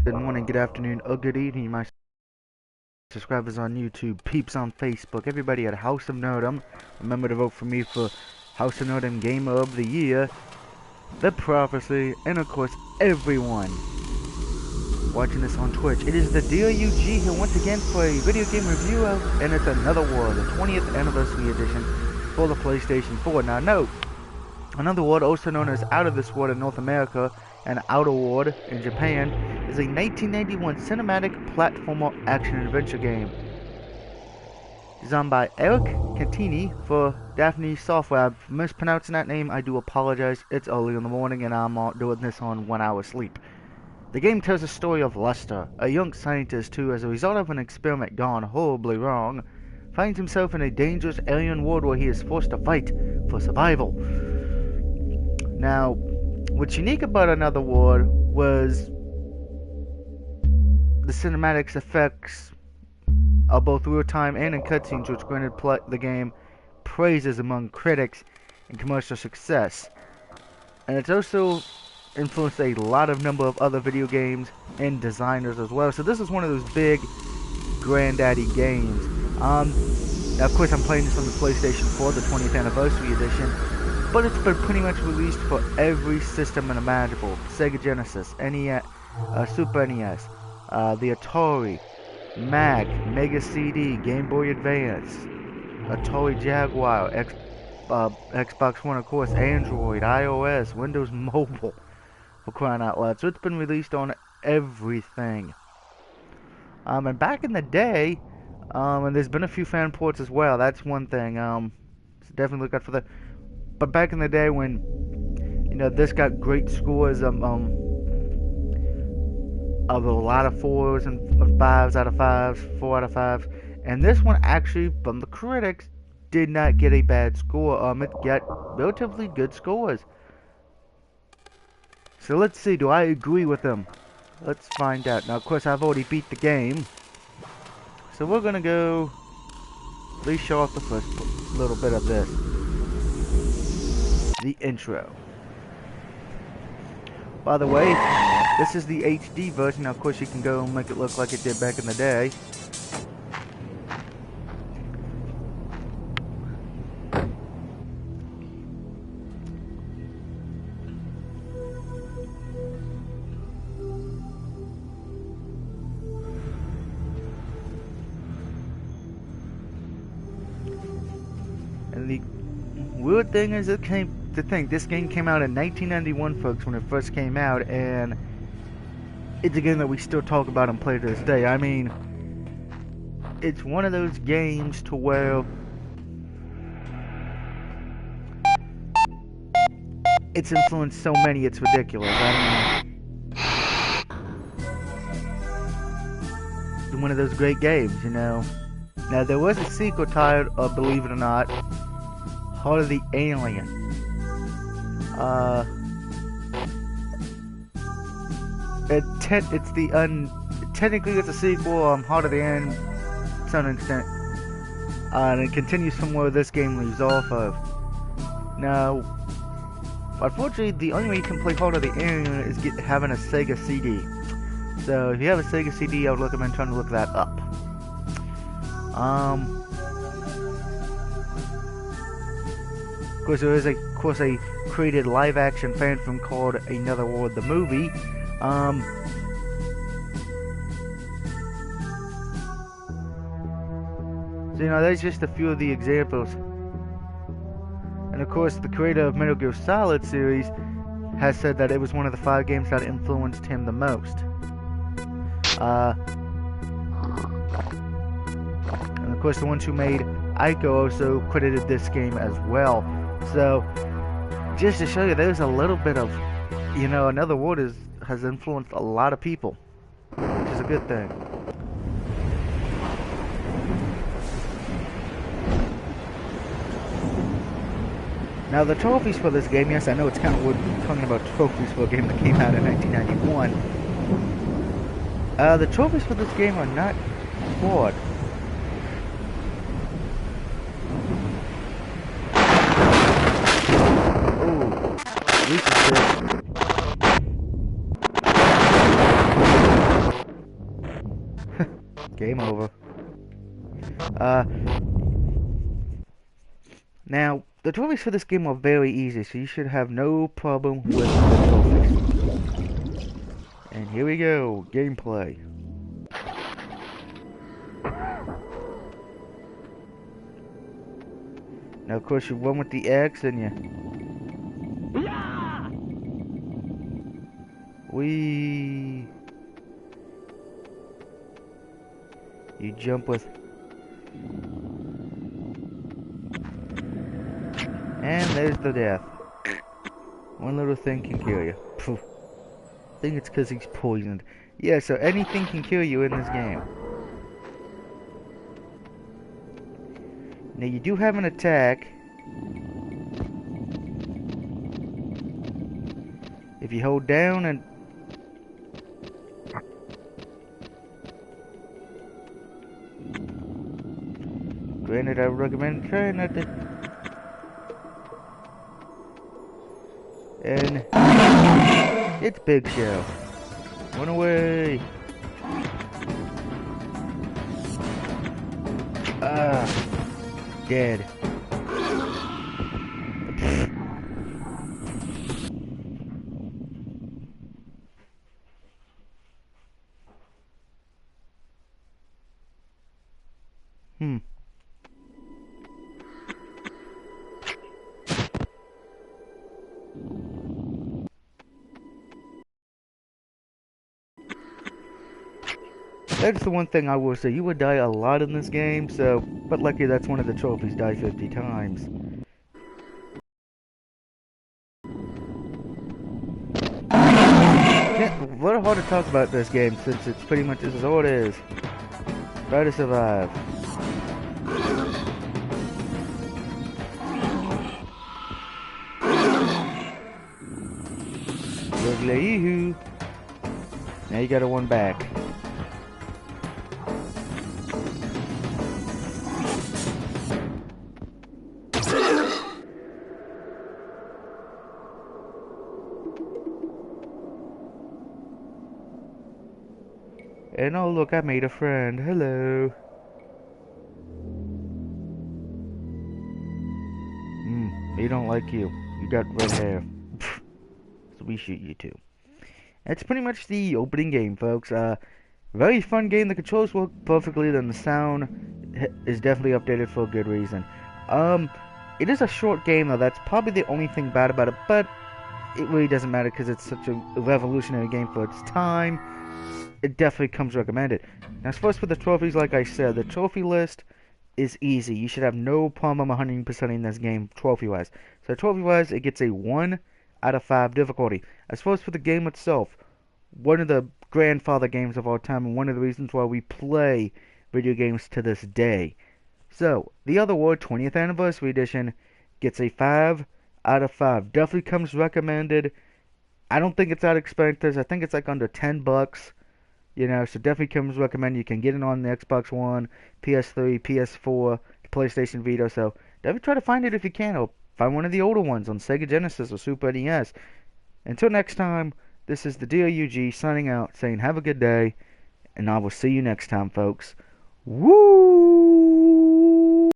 Good morning, good afternoon, or good evening, my subscribers on YouTube, peeps on Facebook, everybody at House of Nerdum. Remember to vote for me for House of Nerdum Gamer of the Year, The Prophecy, and of course, everyone watching this on Twitch. It is the DOUG here once again for a video game review of, and it's Another War, the 20th Anniversary Edition for the PlayStation 4. Now note, Another World, also known as Out of This World in North America and Outer World in Japan, is a 1991 cinematic platformer action-adventure game. Designed by Eric Cantini for Daphne Software. I'm mispronouncing that name, I do apologize. It's early in the morning and I'm doing this on 1 hour sleep. The game tells the story of Lester, a young scientist who, as a result of an experiment gone horribly wrong, finds himself in a dangerous alien world where he is forced to fight for survival. Now, what's unique about Another World was the cinematics effects of both real-time and in cutscenes, which granted the game praises among critics and commercial success. And it's also influenced a number of other video games and designers as well. So this is one of those big granddaddy games. Now of course I'm playing this on the PlayStation 4, the 20th Anniversary Edition. But it's been pretty much released for every system imaginable. Sega Genesis, NES, Super NES, the Atari, Mac, Mega CD, Game Boy Advance, Atari Jaguar, Xbox One of course, Android, iOS, Windows Mobile, for crying out loud. So it's been released on everything. And back in the day, and there's been a few fan ports as well, that's one thing, so definitely look out for that. But back in the day when, you know, this got great scores of a lot of 4s and 5s out of 5s, 4 out of 5s, and this one actually, from the critics, did not get a bad score. It got relatively good scores. So let's see, do I agree with them? Let's find out. Now, of course, I've already beat the game, so we're gonna go at least show off the first little bit of this. The intro. By the way, this is the HD version. Now, of course, you can go and make it look like it did back in the day. And the weird thing is, this game came out in 1991, folks, when it first came out, and it's a game that we still talk about and play to this day. I mean, it's one of those games to where it's influenced so many, it's ridiculous. I mean, one of those great games, you know. Now, there was a sequel titled, believe it or not, Heart of the Alien. Technically it's a sequel, Heart of the Alien, to some extent, and it continues from where this game leaves off of. Now, unfortunately, the only way you can play Heart of the Alien is having a Sega CD. So, if you have a Sega CD, I would recommend trying to look that up. Of course, there is a created live-action fan film called Another World, the movie. So, you know, there's just a few of the examples. And of course, the creator of Metal Gear Solid series has said that it was one of the 5 games that influenced him the most. And of course, the ones who made Ico also credited this game as well. So, just to show you, there's a little bit of, you know, Another World has influenced a lot of people, which is a good thing. Now, the trophies for this game, yes, I know it's kind of weird talking about trophies for a game that came out in 1991. The trophies for this game are not broad. At least it's good. Game over. Uh, Now, the trophies for this game are very easy, so you should have no problem with the trophies. And here we go, gameplay. Now, of course, you run with the X and you... You jump with... And there's the death. One little thing can kill you. Phew. I think it's because he's poisoned. Yeah, so anything can kill you in this game. Now you do have an attack. If you hold down and... Granted, I would recommend trying not to... And... It's Big Show. Run away! Ah! Dead. That's the one thing I will say. You would die a lot in this game, so... But lucky that's one of the trophies, die 50 times. A little hard to talk about this game, since it's pretty much this is all it is. Try to survive. Yoo-hoo. Now you got a one back. And oh look, I made a friend. Hello. He don't like you. You got red hair. So we shoot you too. That's pretty much the opening game, folks. Very fun game. The controls work perfectly, then the sound is definitely updated for a good reason. It is a short game though. That's probably the only thing bad about it, but it really doesn't matter because it's such a revolutionary game for its time. It definitely comes recommended. Now, as far as for the trophies, like I said, the trophy list is easy. You should have no problem 100%ing this game trophy-wise. So trophy-wise, it gets a 1 out of 5 difficulty. As far as for the game itself, one of the grandfather games of all time, and one of the reasons why we play video games to this day. So, The Other World 20th Anniversary Edition gets a 5 out of 5. Definitely comes recommended. I don't think it's that expensive. I think it's like under 10 bucks. You know, so definitely comes recommended. You can get it on the Xbox One, PS3, PS4, PlayStation Vita. So definitely try to find it if you can, or find one of the older ones on Sega Genesis or Super NES. Until next time, this is the DOUG signing out, saying have a good day, and I will see you next time, folks. Woo!